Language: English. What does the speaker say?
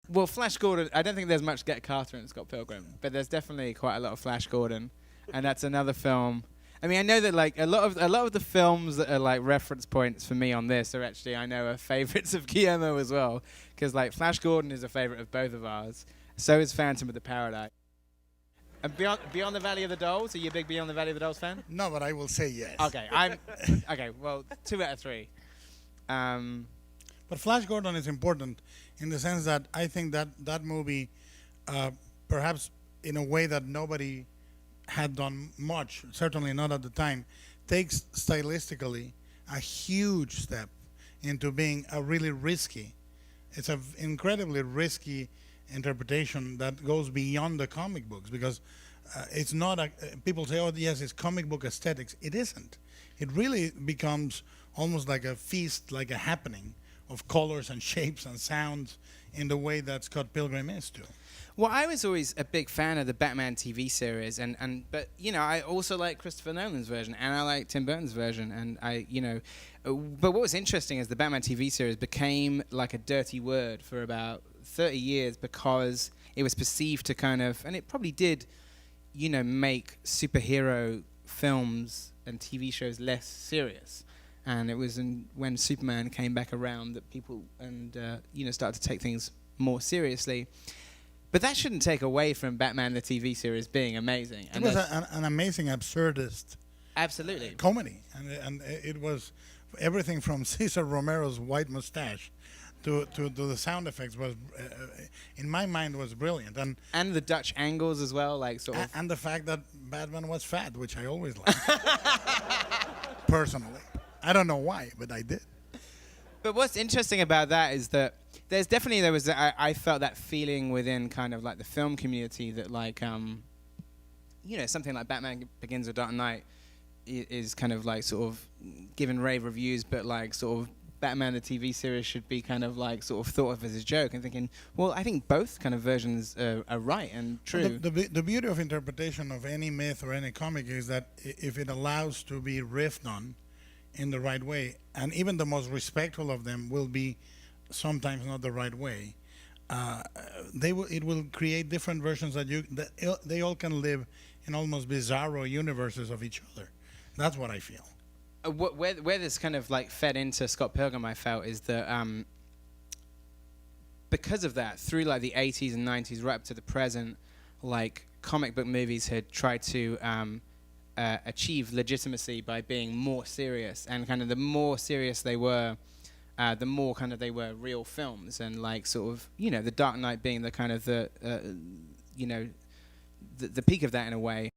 Well, Flash Gordon. I don't think there's much Get Carter in Scott Pilgrim, but there's definitely quite a lot of Flash Gordon, and that's another film. I mean, I know that like a lot of the films that are like reference points for me on this are actually I know are favorites of Guillermo as well, because like Flash Gordon is a favorite of both of ours. So is Phantom of the Paradise. And Beyond the Valley of the Dolls. Are you a big Beyond the Valley of the Dolls fan? No, but I will say yes. Okay, I'm okay. Well, 2 out of 3. But Flash Gordon is important in the sense that I think that that movie, perhaps in a way that nobody had done much, certainly not at the time, takes stylistically a huge step into being a really risky. It's an incredibly risky interpretation that goes beyond the comic books because it's not a. People say, "Oh, yes, it's comic book aesthetics." It isn't. It really becomes almost like a feast, like a happening of colors and shapes and sounds in the way that Scott Pilgrim is too. Well, I was always a big fan of the Batman TV series, but I also like Christopher Nolan's version, and I like Tim Burton's version, and but what was interesting is the Batman TV series became like a dirty word for about 30 years because it was perceived to kind of, and it probably did, make superhero films and TV shows less serious. And it was when Superman came back around that people started to take things more seriously. But that shouldn't take away from Batman the TV series being amazing. It was an amazing absurdist absolutely comedy, and it was everything from Cesar Romero's white mustache to the sound effects was, in my mind, was brilliant, and the Dutch angles as well, like sort of, and the fact that Batman was fat, which I always liked personally. I don't know why, but I did. But what's interesting about that is that I felt that feeling within kind of like the film community that like something like Batman Begins or Dark Knight is kind of like sort of given rave reviews, but like sort of Batman the TV series should be kind of like sort of thought of as a joke, and thinking, well, I think both kind of versions are right and true. Well, the beauty of interpretation of any myth or any comic is that if it allows to be riffed on in the right way, and even the most respectful of them will be sometimes not the right way. It will create different versions they all can live in almost bizarro universes of each other. That's what I feel. Where this kind of like fed into Scott Pilgrim, I felt, is that because of that, through like the 80s and 90s, right up to the present, like comic book movies had tried to achieve legitimacy by being more serious, and kind of the more serious they were, the more kind of they were real films, and like sort of the Dark Knight being the kind of the peak of that in a way.